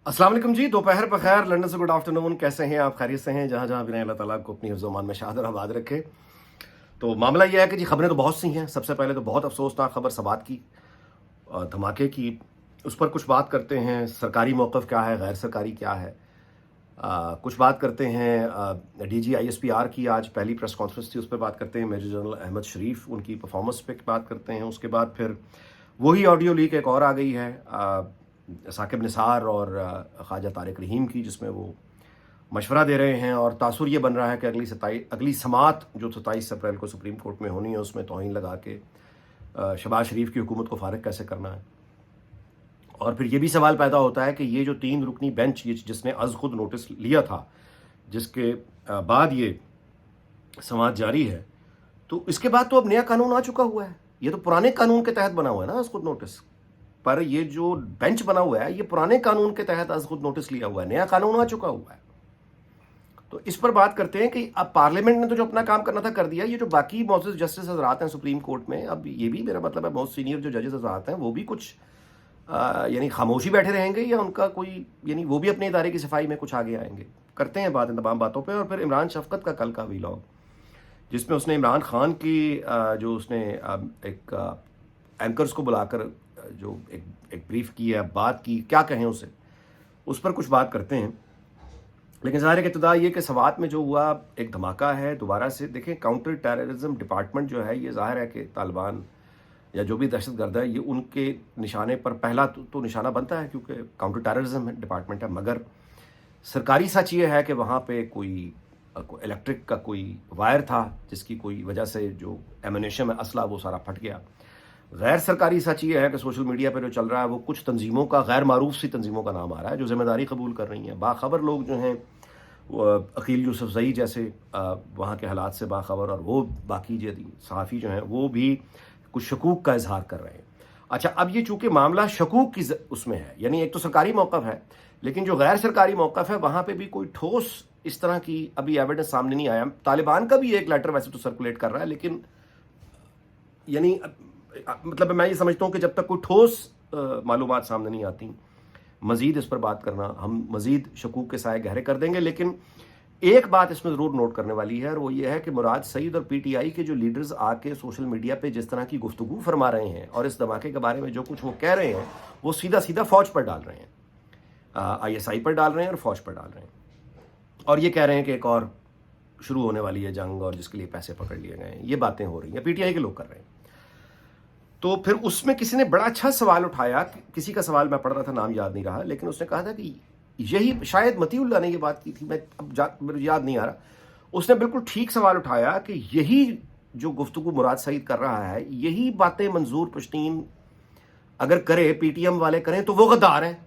अस्सलाम वालेकुम जी, दोपहर बखैर, लंदन से गुड आफ्टरनून। कैसे हैं आप? खैरियत से हैं? जहाँ जहाँ भी रहें, अल्लाह ताला को अपनी हिफ्ज़-ओ-मान में शाद और आबाद रखे। तो मामला ये है कि जी खबरें तो बहुत सी हैं। सबसे पहले तो बहुत अफसोसनाक खबर सवात की, धमाके की। उस पर कुछ बात करते हैं, सरकारी मौक़िफ़ क्या है, गैर सरकारी क्या है। कुछ बात करते हैं डीजी आईएसपीआर की आज पहली प्रेस कॉन्फ्रेंस थी, उस पर बात करते हैं। मेजर जनरल अहमद शरीफ, उनकी परफॉर्मेंस पे बात करते हैं। उसके बाद फिर वही ऑडियो लीक एक और आ गई है साकिब निसार और ख्वाजा तारिक रहीम की, जिसमें वो मशवरा दे रहे हैं और तासुर ये बन रहा है कि अगली समात जो 27 अप्रैल को सुप्रीम कोर्ट में होनी है, उसमें तौहीन लगा के शहबाज शरीफ की हुकूमत को फारिग कैसे करना है। और फिर ये भी सवाल पैदा होता है कि ये जो 3 रुकनी बेंच जिसने अज़ खुद नोटिस लिया था, जिसके बाद ये समात जारी है, तो इसके बाद तो अब नया कानून आ चुका हुआ है। ये तो पुराने कानून के तहत बना हुआ है ना अज़ खुद नोटिस, पर ये जो बेंच बना हुआ है ये पुराने कानून के तहत अज़ खुद नोटिस लिया हुआ है, नया कानून आ चुका हुआ है। तो इस पर बात करते हैं कि अब पार्लियामेंट ने तो जो अपना काम करना था कर दिया। ये जो बाकी मौजूद जस्टिस हज़रात हैं सुप्रीम कोर्ट में, अब ये भी मेरा मतलब है बहुत सीनियर जो जजेस हज़रात हैं वो भी कुछ यानी खामोशी बैठे रहेंगे या उनका कोई यानी वो भी अपने इदारे की सफाई में कुछ आगे आएंगे। करते हैं बात इन तमाम बातों पे। और फिर इमरान शफकत का कल का वीलॉग, जिसमें उसने इमरान खान की जो उसने एक एंकर्स को बुलाकर जो एक ब्रीफ की है, बात की, क्या कहें उसे, उस पर कुछ बात करते हैं। लेकिन ज़ाहिर है कि इब्तिदा ये कि सवात में जो हुआ एक धमाका है। दोबारा से देखें, काउंटर टेररिज्म डिपार्टमेंट जो है, ये ज़ाहिर है कि तालिबान या जो भी दहशतगर्द है, ये उनके निशाने पर पहला तो निशाना बनता है, क्योंकि काउंटर टेररिज्म डिपार्टमेंट है। मगर सरकारी सच ये है कि वहाँ पे कोई इलेक्ट्रिक का कोई वायर था, जिसकी कोई वजह से जो एमिनेशन है, असला, वो सारा फट गया। गैर सरकारी सच ये है कि सोशल मीडिया पर जो चल रहा है वो कुछ तंजीमों का, गैर मारूफ सी तंजीमों का नाम आ रहा है, जो जिम्मेदारी कबूल कर रही हैं। बाखबर लोग जो हैं, अकील यूसुफजई जैसे वहाँ के हालात से बाखबर, और वो बाकी जो सहाफ़ी जो हैं वो भी कुछ शकूक का इजहार कर रहे हैं। अच्छा, अब ये चूंकि मामला शकूक की उसमें है, यानी एक तो सरकारी मौक़िफ़ है, लेकिन जो गैर सरकारी मौक़िफ़ है वहाँ पे भी कोई ठोस इस तरह की अभी एविडेंस सामने नहीं आया। तालिबान का भी एक लेटर वैसे तो सर्कुलेट कर रहा है, लेकिन यानी मतलब मैं ये समझता हूँ कि जब तक कोई ठोस मालूमात सामने नहीं आती, मज़ीद इस पर बात करना, हम मज़ीद शकूक के साए गहरे कर देंगे। लेकिन एक बात इसमें ज़रूर नोट करने वाली है, और वो ये है कि मुराद सईद और पीटीआई के जो लीडर्स आके सोशल मीडिया पे जिस तरह की गुफ्तगू फरमा रहे हैं और इस धमाके के बारे में जो कुछ वो कह रहे हैं, वो सीधा सीधा फ़ौज पर डाल रहे हैं, आईएसआई पर डाल रहे हैं और फ़ौज पर डाल रहे हैं। और ये कह रहे हैं कि एक और शुरू होने वाली है जंग, और जिसके लिए पैसे पकड़ लिए गए हैं। ये बातें हो रही हैं, पीटीआई के लोग कर रहे हैं। तो फिर उसमें किसी ने बड़ा अच्छा सवाल उठाया, किसी का सवाल मैं पढ़ रहा था, नाम याद नहीं रहा, लेकिन उसने कहा था कि यही शायद मतीउल्लाह ने ये बात की थी, मैं अब मुझे याद नहीं आ रहा। उसने बिल्कुल ठीक सवाल उठाया कि यही जो गुफ्तगू मुराद सईद कर रहा है, यही बातें मंजूर पश्तीन अगर करे, पीटीएम वाले करें, तो वो गद्दार हैं,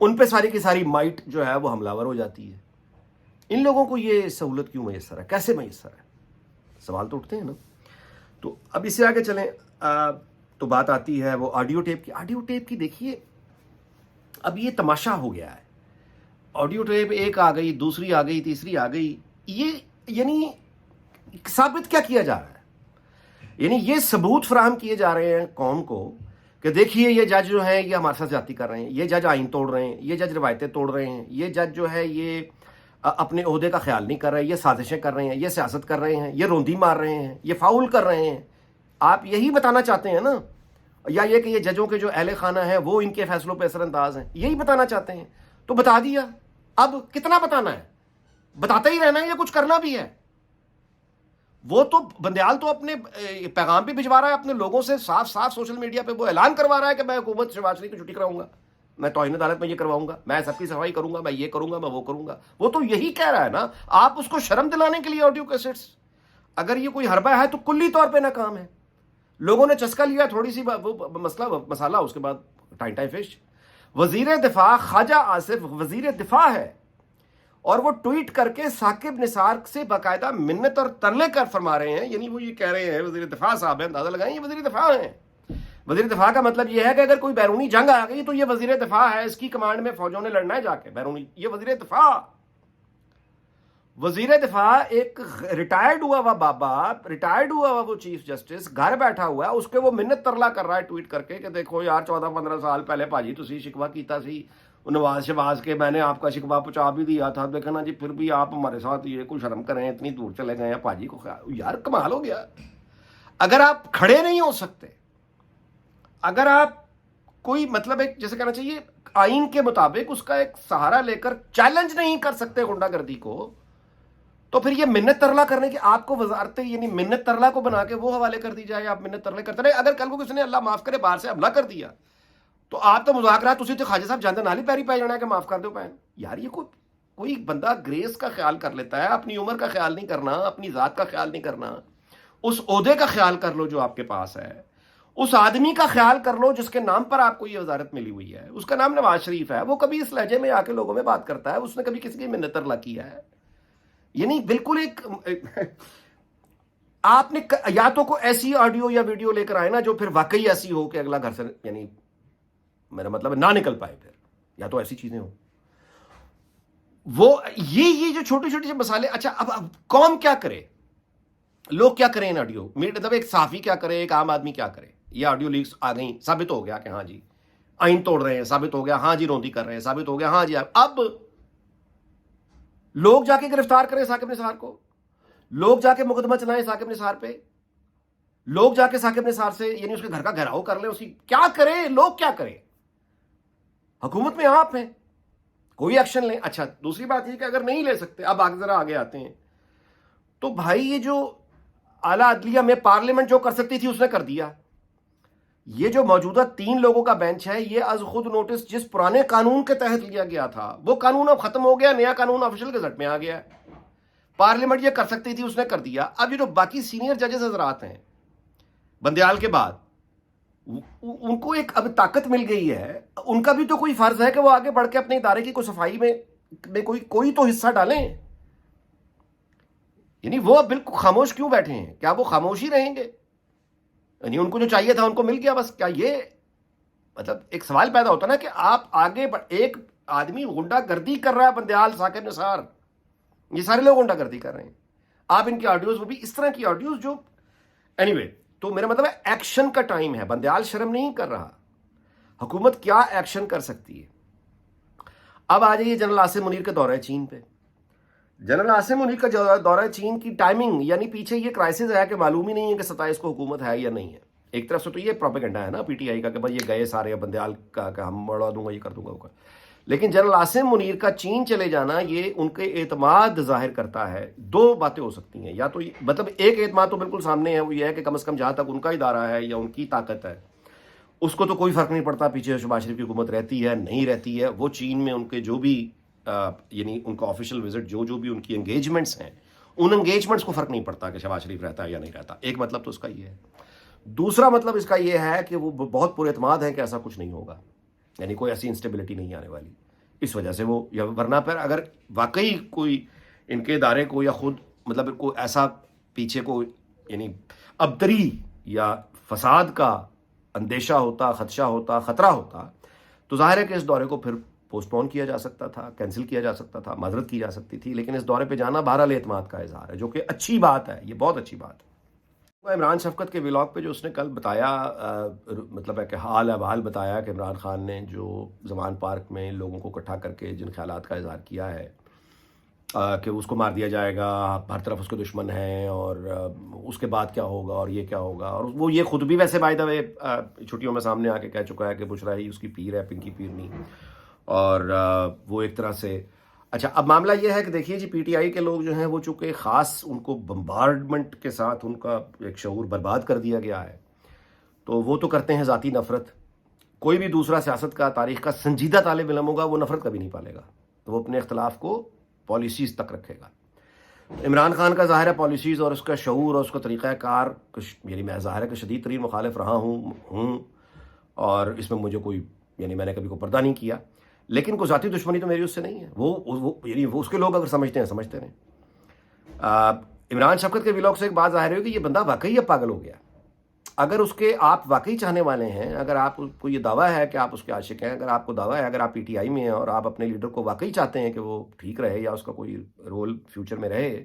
उन पे सारी की सारी माइट जो है वो हमलावर हो जाती है। इन लोगों को ये सहूलत क्यों मैसर है, कैसे मैसर है? सवाल तो उठते हैं ना। तो अब इससे आगे चलें तो बात आती है वो ऑडियो टेप की। ऑडियो टेप की देखिए, अब ये तमाशा हो गया है। ऑडियो टेप एक आ गई, दूसरी आ गई, तीसरी आ गई। ये यानी साबित क्या किया जा रहा है? यानी ये सबूत फराहम किए जा रहे हैं कौम को कि देखिए ये जज जो है ये हमारे साथ जाती कर रहे हैं, ये जज आइन तोड़ रहे हैं, ये जज रिवायतें तोड़ रहे हैं, ये जज जो है ये अपने ओहदे का ख्याल नहीं कर रहे, ये साजिशें कर रहे हैं, ये सियासत कर रहे हैं, ये रोंदी मार रहे हैं, ये फाउल कर रहे हैं। आप यही बताना चाहते हैं ना? या ये कि ये जजों के जो अहले खाना है वो इनके फैसलों पर असरअंदाज हैं, यही बताना चाहते हैं। तो बता दिया, अब कितना बताना है? बताते ही रहना है या कुछ करना भी है? वो तो बंदयाल तो अपने पैगाम भी भिजवा रहा है अपने लोगों से, साफ साफ सोशल मीडिया पे वो ऐलान करवा रहा है कि मैं हुकूमत शहबाज शरीफ की छुट्टी कराऊंगा, मैं तौहीन अदालत में ये करवाऊंगा, मैं सबकी सफाई करूंगा, मैं ये करूंगा, मैं वो करूंगा। वो तो यही कह रहा है ना। आप उसको शर्म दिलाने के लिए ऑडियो कैसेट्स, अगर ये कोई हरबा है तो कुल्ली तौर पर नाकाम है। लोगों ने चस्का लिया थोड़ी सी वो मसाला, उसके बाद टाइम फिश। वजीर दिफा ख्वाजा आसिफ वजीर दिफा है, और वो ट्वीट करके साकिब निसार से बाकायदा मिन्नत और तरले कर फरमा रहे हैं। यानी वो ये कह रहे हैं वजीर दिफा साहब हैं, अंदाजा लगाएं ये वजीर दिफा हैं। वजीर दिफा का मतलब ये है कि अगर कोई बैरूनी जंग आ गई तो ये वजीर दिफा है, इसकी कमांड में फौजों ने लड़ना है जाके, बैरूनी, ये वजीर दिफा। वजीर दिफा एक रिटायर्ड हुआ हुआ बाबा, रिटायर्ड हुआ हुआ वो चीफ जस्टिस घर बैठा हुआ है, उसके वो मिन्नत तरला कर रहा है ट्वीट करके कि देखो यार 14-15 साल पहले भाजी तुसी शिकवा कीता सी नवाज शहबाज के, मैंने आपका शिकवा पहुंचा भी दिया था, देखना जी फिर भी आप हमारे साथ ये कोई शर्म करें, इतनी दूर चले गए हैं भाजी को। यार कमाल हो गया। अगर आप खड़े नहीं हो सकते, अगर आप कोई मतलब एक जैसे कहना चाहिए आइन के मुताबिक उसका एक सहारा लेकर चैलेंज नहीं कर सकते गुंडागर्दी को, तो फिर ये मिन्नत तरला करने की आपको वजारत यानी मिन्नत तरला को बना के वो हवाले कर दी जाए, आप मिन्नत तरले करते रहे। अगर कल को किसी ने अल्लाह माफ करे बाहर से हमला कर दिया तो आप तो मुजाकरात उसी तो ख्वाजा साहब जानते नाली पैरी पै जाना है कि माफ कर दो पैन। यार ये कोई बंदा ग्रेस का ख्याल कर लेता है, अपनी उम्र का ख्याल नहीं करना, अपनी जात का ख्याल नहीं करना, उस ओहदे का ख्याल कर लो जो आपके पास है, उस आदमी का ख्याल कर लो जिसके नाम पर आपको ये वजारत मिली हुई है। उसका नाम नवाज शरीफ है, वो कभी इस लहजे में आके लोगों में बात करता है, उसने कभी किसी की मिन्नत तरला किया है? यानी बिल्कुल एक आपने या तो कोई ऐसी ऑडियो या वीडियो लेकर आए ना जो फिर वाकई ऐसी हो कि अगला घर से यानी मेरा मतलब ना निकल पाए, फिर या तो ऐसी चीजें हो वो ये जो छोटी छोटी मसाले। अच्छा अब कौम क्या करे, लोग क्या करें इन ऑडियो मतलब एक साफी क्या करे, एक आम आदमी क्या करे? ये ऑडियो लीक्स आ गई, साबित हो गया कि हाँ जी आइन तोड़ रहे हैं, साबित हो गया हाँ जी रोंदी कर रहे हैं, साबित हो गया हाँ जी। अब लोग जाके गिरफ्तार करें साकिब निसार को, लोग जाके मुकदमा चलाएं साकिब निसार पे, लोग जाके साकिब निसार से यानी उसके घर का घेराव कर ले, उसकी क्या करें, लोग क्या करें? हुकूमत में आप हैं, कोई एक्शन लें। अच्छा दूसरी बात ये कि अगर नहीं ले सकते, अब आगे आते हैं, तो भाई ये जो आला अदलिया में पार्लियामेंट जो कर सकती थी उसने कर दिया। ये जो मौजूदा 3 लोगों का बेंच है, ये आज खुद नोटिस जिस पुराने कानून के तहत लिया गया था वो कानून अब खत्म हो गया, नया कानून ऑफिशियल गजट में आ गया। पार्लियामेंट ये कर सकती थी उसने कर दिया। अब ये जो बाकी सीनियर जजेस हजरात हैं बंदयाल के बाद, उनको एक अब ताकत मिल गई है, उनका भी तो कोई फर्ज है कि वो आगे बढ़ के अपने इदारे की कोई सफाई में कोई तो हिस्सा डालें। यानी वो अब बिल्कुल खामोश क्यों बैठे हैं? क्या वो खामोश ही रहेंगे? यानी उनको जो चाहिए था उनको मिल गया बस? क्या ये मतलब एक सवाल पैदा होता ना कि आप आगे एक आदमी गुंडागर्दी कर रहा है, बंदयाल साकिब निसार, ये सारे लोग गुंडागर्दी कर रहे हैं, आप इनकी ऑडियोज, वो भी इस तरह की ऑडियोज जो एनीवे तो मेरा मतलब है एक्शन का टाइम है। बंदयाल शर्म नहीं कर रहा, हुकूमत क्या एक्शन कर सकती है? अब आ जाइए जनरल आसिम मुनीर के दौरे चीन पे। जनरल आसिम मुनीर का दौरा चीन की टाइमिंग यानी पीछे ये क्राइसिस है कि मालूम ही नहीं है कि 27 को हुकूमत है या नहीं है। एक तरफ से तो ये प्रोपेगेंडा है ना पीटीआई का कि भाई ये गए सारे बंदयाल का हम बढ़ा दूंगा, ये कर दूंगा वो कर। लेकिन जनरल आसिम मुनीर का चीन चले जाना ये उनके एतमाद जाहिर करता है। 2 बातें हो सकती हैं, या तो मतलब एक एतमाद तो बिल्कुल सामने है, वो ये है कि कम से कम जहाँ तक उनका इदारा है या उनकी ताकत है उसको तो कोई फर्क नहीं पड़ता पीछे शहबाज शरीफ की हुकूमत रहती है नहीं रहती है। वो चीन में उनके जो भी यानी उनका ऑफिशियल विजिट जो भी उनकी एंगेजमेंट्स हैं, उन एंगेजमेंट्स को फर्क नहीं पड़ता कि शहबाज शरीफ रहता है या नहीं रहता। एक मतलब तो उसका ये है। दूसरा मतलब इसका ये है कि वो बहुत पुरएतमाद है कि ऐसा कुछ नहीं होगा, यानी कोई ऐसी इंस्टेबिलिटी नहीं आने वाली, इस वजह से वो, या वरना पर अगर वाकई कोई इनके इदारे को या खुद मतलब कोई ऐसा पीछे को यानी अबतरी या फसाद का अंदेशा होता, खदशा होता, खतरा होता, तो जाहिर है कि इस दौरे को फिर पोस्टपोन किया जा सकता था, कैंसिल किया जा सकता था, माजरत की जा सकती थी। लेकिन इस दौरे पे जाना बहरहाल एतमाद का इजहार है, जो कि अच्छी बात है, ये बहुत अच्छी बात है। इमरान शफकत के व्लॉग पे जो उसने कल बताया मतलब है कि हाल अहवाल बताया कि इमरान खान ने जो जमान पार्क में लोगों को इकट्ठा करके जिन ख्यालात का इजहार किया है कि उसको मार दिया जाएगा, हर तरफ उसके दुश्मन हैं और उसके बाद क्या होगा और ये क्या होगा, और वो ये खुद भी वैसे बाय द वे छुट्टियों में सामने आके कह चुका है कि बुशरा ही उसकी पीर है, पिंकी पीर नहीं। और वो एक तरह से अच्छा अब मामला ये है कि देखिए जी पीटीआई के लोग जो हैं वो चूँकि ख़ास उनको बम्बार्डमेंट के साथ उनका एक शऊर बर्बाद कर दिया गया है, तो वो तो करते हैं ज़ाती नफ़रत। कोई भी दूसरा सियासत का तारीख़ का संजीदा तालिब इल्म होगा वो नफ़रत कभी नहीं पालेगा, तो वो अपने इख्तलाफ को पॉलिसीज़ तक रखेगा। इमरान खान का ज़ाहिर है पॉलिसीज़ और उसका शऊर और उसका तरीक़ाकार यानी मैं ज़ाहिर है कि शदीद तरीन मुखालिफ रहा हूँ और इसमें मुझे कोई यानी मैंने कभी कोई पर्दा नहीं किया, लेकिन कोई ज़ाती दुश्मनी तो मेरी उससे नहीं है। वो यानी वो उसके लोग अगर समझते हैं समझते रहें। इमरान शफकत के व्लॉग से एक बात ज़ाहिर हुई कि ये बंदा वाकई अब पागल हो गया। اگر اس کے آپ واقعی چاہنے والے ہیں، اگر آپ کو یہ دعویٰ ہے کہ آپ اس کے عاشق ہیں، اگر آپ کو دعویٰ ہے، اگر آپ پی ٹی آئی میں ہیں اور آپ اپنے لیڈر کو واقعی چاہتے ہیں کہ وہ ٹھیک رہے یا اس کا کوئی رول فیوچر میں رہے،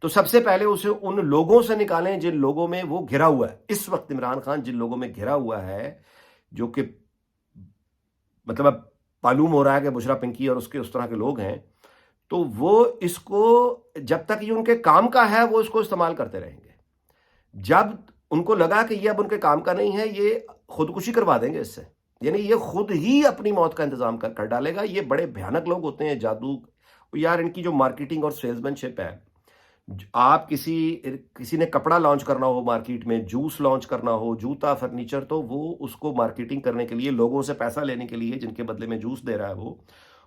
تو سب سے پہلے اسے ان لوگوں سے نکالیں جن لوگوں میں وہ گھرا ہوا ہے اس وقت. عمران خان جن لوگوں میں گھرا ہوا ہے، جو کہ مطلب اب معلوم ہو رہا ہے کہ بشرا پنکی اور اس طرح کے لوگ ہیں، تو وہ اس کو جب تک یہ ان کے کام کا ہے وہ اس کو استعمال کرتے رہیں گے. جب ان کو لگا کہ یہ اب ان کے کام کا نہیں ہے، یہ خودکشی کروا دیں گے اس سے، یعنی یہ خود ہی اپنی موت کا انتظام کر ڈالے گا. یہ بڑے بھیانک لوگ ہوتے ہیں، جادو یار ان کی جو مارکیٹنگ اور سیلز مین شپ ہے. آپ کسی نے کپڑا لانچ کرنا ہو مارکیٹ میں، جوس لانچ کرنا ہو، جوتا، فرنیچر، تو وہ اس کو مارکیٹنگ کرنے کے لیے لوگوں سے پیسہ لینے کے لیے جن کے بدلے میں جوس دے رہا ہے وہ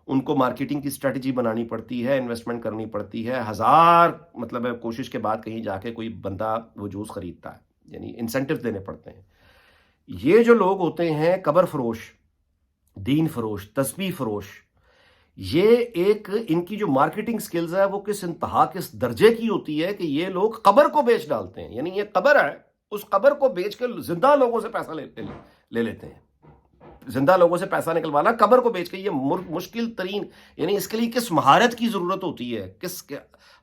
ان کو مارکیٹنگ کی اسٹریٹجی بنانی پڑتی ہے، انویسٹمنٹ کرنی پڑتی ہے. ہزار مطلب کوشش کے بعد کہیں جا کے کوئی بندہ وہ جوس خریدتا ہے، یعنی انسینٹو دینے پڑتے ہیں. یہ جو لوگ ہوتے ہیں قبر فروش، دین فروش، تسبیح فروش، یہ ایک ان کی جو مارکیٹنگ سکلز ہے وہ کس انتہا کس درجے کی ہوتی ہے کہ یہ لوگ قبر کو بیچ ڈالتے ہیں. یعنی یہ قبر ہے، اس قبر کو بیچ کے زندہ لوگوں سے پیسہ لے لیتے ہیں. زندہ لوگوں سے پیسہ نکلوانا قبر کو بیچ کے، یہ مشکل ترین، یعنی اس کے لیے کس مہارت کی ضرورت ہوتی ہے، کس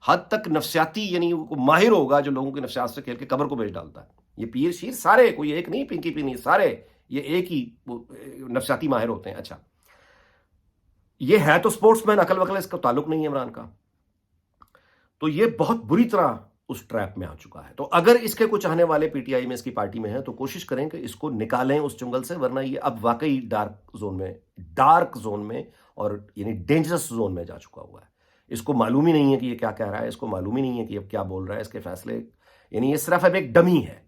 حد تک نفسیاتی، یعنی ماہر ہوگا جو لوگوں کی نفسیات سے کھیل کے قبر کو بیچ ڈالتا ہے. یہ پیر شیر سارے، کوئی ایک نہیں، پنکی پی نہیں، سارے یہ ایک ہی نفسیاتی ماہر ہوتے ہیں. اچھا، یہ ہے تو سپورٹس مین، عقل وقل اس کا تعلق نہیں ہے عمران کا. تو یہ بہت بری طرح اس ٹریپ میں آ چکا ہے. تو اگر اس کے کچھ چاہنے والے پی ٹی آئی میں اس کی پارٹی میں ہیں تو کوشش کریں کہ اس کو نکالیں اس چنگل سے، ورنہ یہ اب واقعی ڈارک زون میں اور یعنی ڈینجرس زون میں جا چکا ہوا ہے. اس کو معلوم ہی نہیں ہے کہ یہ کیا کہہ رہا ہے، اس کو معلوم ہی نہیں ہے کہ اب کیا بول رہا ہے. اس کے فیصلے، یعنی یہ صرف اب ایک ڈمی ہے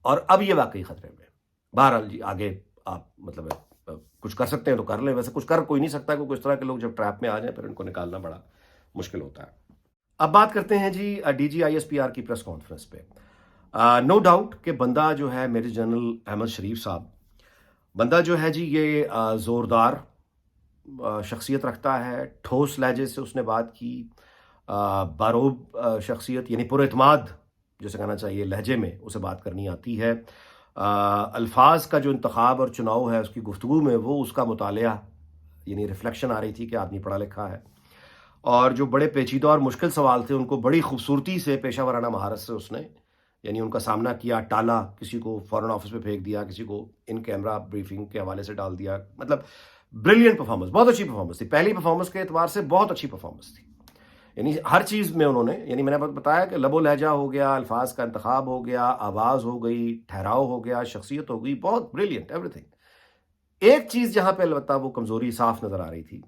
اور اب یہ واقعی خطرے میں. بہرحال جی، آگے آپ مطلب کچھ کر سکتے ہیں تو کر لیں. ویسے کچھ کر کوئی نہیں سکتا، کیونکہ اس طرح کے لوگ جب ٹریپ میں آ جائیں پھر ان کو نکالنا بڑا مشکل ہوتا ہے. اب بات کرتے ہیں جی D G I S P R کی پریس کانفرنس پہ. نو ڈاؤٹ کہ بندہ جو ہے میجر جنرل احمد شریف صاحب، بندہ جو ہے جی یہ زوردار شخصیت رکھتا ہے. ٹھوس لہجے سے اس نے بات کی، باروب شخصیت، یعنی پر اعتماد جیسے کہنا چاہیے لہجے میں اسے بات کرنی آتی ہے. الفاظ کا جو انتخاب اور چناؤ ہے اس کی گفتگو میں، وہ اس کا مطالعہ، یعنی ریفلیکشن آ رہی تھی کہ آدمی پڑھا لکھا ہے. اور جو بڑے پیچیدہ اور مشکل سوال تھے ان کو بڑی خوبصورتی سے، پیشہ ورانہ مہارت سے اس نے یعنی ان کا سامنا کیا، ٹالا، کسی کو فورن آفس میں پھینک دیا، کسی کو ان کیمرہ بریفنگ کے حوالے سے ڈال دیا. مطلب بریلینٹ پرفارمنس، بہت اچھی پرفارمنس تھی. پہلی پرفارمنس کے اعتبار سے بہت اچھی پرفارمنس تھی. یعنی ہر چیز میں انہوں نے، یعنی میں نے بتایا کہ لب و لہجہ ہو گیا، الفاظ کا انتخاب ہو گیا، آواز ہو گئی، ٹھہراؤ ہو گیا، شخصیت ہو گئی، بہت بریلینٹ ایوری تھنگ. ایک چیز جہاں پہ البتہ وہ کمزوری صاف نظر آ رہی تھی،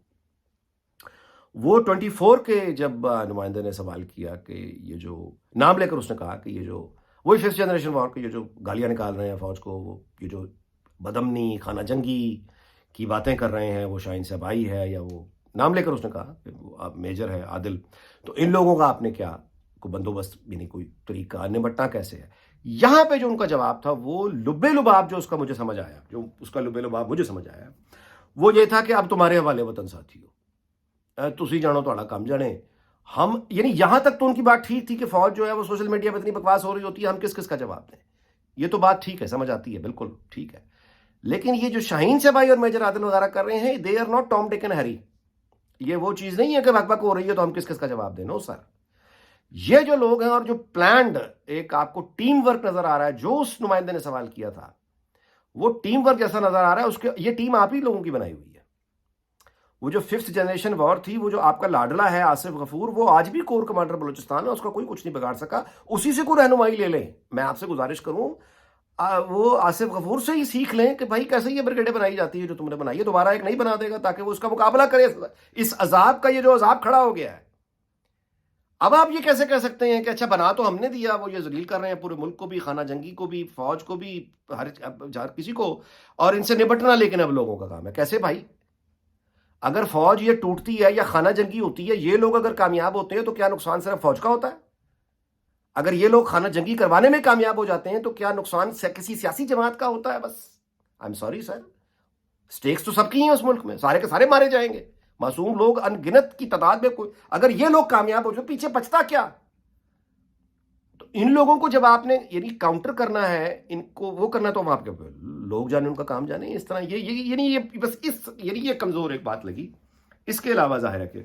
وہ 24 کے جب نمائندے نے سوال کیا کہ یہ جو نام لے کر اس نے کہا کہ یہ جو وہی 5th جنریشن وار کے یہ جو گالیاں نکال رہے ہیں فوج کو، وہ یہ جو بدمنی، خانہ جنگی کی باتیں کر رہے ہیں، وہ شاہین صاحب آئی ہے، یا وہ نام لے کر اس نے کہا کہ وہ آپ میجر ہے عادل، تو ان لوگوں کا آپ نے کیا کوئی بندوبست، یعنی کوئی طریقہ نمٹنا کیسے ہے. یہاں پہ جو ان کا جواب تھا، وہ لبے لباب جو اس کا مجھے سمجھ آیا، جو اس کا لبے لباب مجھے سمجھ آیا، وہ یہ تھا کہ اب تمہارے حوالے وطن ساتھی ہو، تسی جانو تھوڑا کام جانے ہم. یعنی یہاں تک تو ان کی بات ٹھیک تھی کہ فوج جو ہے وہ سوشل میڈیا پہ اتنی بکواس ہو رہی ہوتی ہے، ہم کس کس کا جواب دیں. یہ تو بات ٹھیک ہے، سمجھ آتی ہے، بالکل ٹھیک ہے. لیکن یہ جو شاہین سے بھائی اور میجر عادل وغیرہ کر رہے ہیں، they are not Tom Dick and Harry. یہ وہ چیز نہیں ہے کہ بک بک ہو رہی ہے تو ہم کس کس کا جواب دیں. نو سر، یہ جو لوگ ہیں اور جو پلانڈ ایک آپ کو ٹیم ورک نظر آ رہا ہے، جو اس نمائندے نے سوال کیا تھا وہ ٹیم ورک جیسا نظر آ رہا ہے. اس کے یہ ٹیم آپ ہی لوگوں کی بنائی ہوئی ہے. وہ جو 5th جنریشن وار تھی، وہ جو آپ کا لاڈلا ہے آصف غفور، وہ آج بھی کور کمانڈر بلوچستان ہے، اس کا کوئی کچھ نہیں بگاڑ سکا. اسی سے کوئی رہنمائی لے لیں. میں آپ سے گزارش کروں وہ آصف غفور سے ہی سیکھ لیں کہ بھائی کیسے یہ بریگیڈیں بنائی جاتی ہے جو تم نے بنائی ہے. دوبارہ ایک نہیں بنا دے گا تاکہ وہ اس کا مقابلہ کرے. اس عذاب کا یہ جو عذاب کھڑا ہو گیا ہے، اب آپ یہ کیسے کہہ سکتے ہیں کہ اچھا بنا تو ہم نے دیا، وہ یہ ذلیل کر رہے ہیں پورے ملک کو بھی، خانہ جنگی کو بھی، فوج کو بھی، ہر کسی کو، اور ان سے نپٹنا لیکن اب لوگوں کا کام ہے. کیسے بھائی؟ اگر فوج یہ ٹوٹتی ہے یا خانہ جنگی ہوتی ہے، یہ لوگ اگر کامیاب ہوتے ہیں تو کیا نقصان صرف فوج کا ہوتا ہے؟ اگر یہ لوگ خانہ جنگی کروانے میں کامیاب ہو جاتے ہیں تو کیا نقصان کسی سیاسی جماعت کا ہوتا ہے؟ بس I am sorry sir, stakes تو سب کی ہیں اس ملک میں، سارے کے سارے مارے جائیں گے، معصوم لوگ ان گنت کی تعداد میں. کوئی اگر یہ لوگ کامیاب ہو جائے، پیچھے بچتا کیا؟ تو ان لوگوں کو جب آپ نے یعنی کاؤنٹر کرنا ہے، ان کو وہ کرنا، تو آپ کے لوگ جانے، ان کا کام جانے. اس طرح یہ بس اس یعنی یہ کمزور ایک بات لگی. اس کے علاوہ ظاہر ہے کہ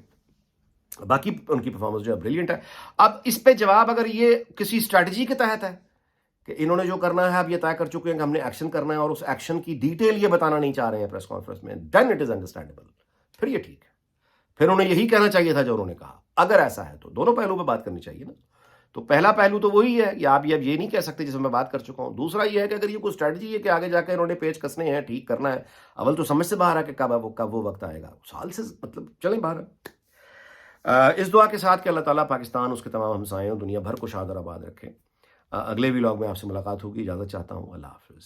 باقی ان کی پرفارمنس جو ہے بریلینٹ ہے. اب اس پہ جواب اگر یہ کسی اسٹریٹجی کے تحت ہے کہ انہوں نے جو کرنا ہے اب یہ طے کر چکے ہیں کہ ہم نے ایکشن کرنا ہے اور اس ایکشن کی ڈیٹیل یہ بتانا نہیں چاہ رہے ہیں پریس کانفرنس میں، دین اٹ از انڈرسٹینڈیبل. پھر یہ ٹھیک ہے، پھر انہیں یہی کہنا چاہیے تھا جو انہوں نے کہا. اگر ایسا ہے تو دونوں پہلو پہ بات کرنی چاہیے نا. تو پہلا پہلو تو وہی ہے، یا آپ یہ نہیں کہہ سکتے جس میں بات کر چکا ہوں. دوسرا یہ ہے کہ اگر یہ کوئی اسٹریٹجی ہے کہ آگے جا کے انہوں نے پیچ کسنے ہیں، ٹھیک کرنا ہے، اول تو سمجھ سے باہر ہے کہ کب وہ وقت آئے گا. سال سے مطلب چلیں باہر. اس دعا کے ساتھ کہ اللہ تعالیٰ پاکستان، اس کے تمام ہمسائیوں، دنیا بھر کو شاد اور آباد رکھے. اگلے ولاگ میں آپ سے ملاقات ہوگی. اجازت چاہتا ہوں. اللہ حافظ.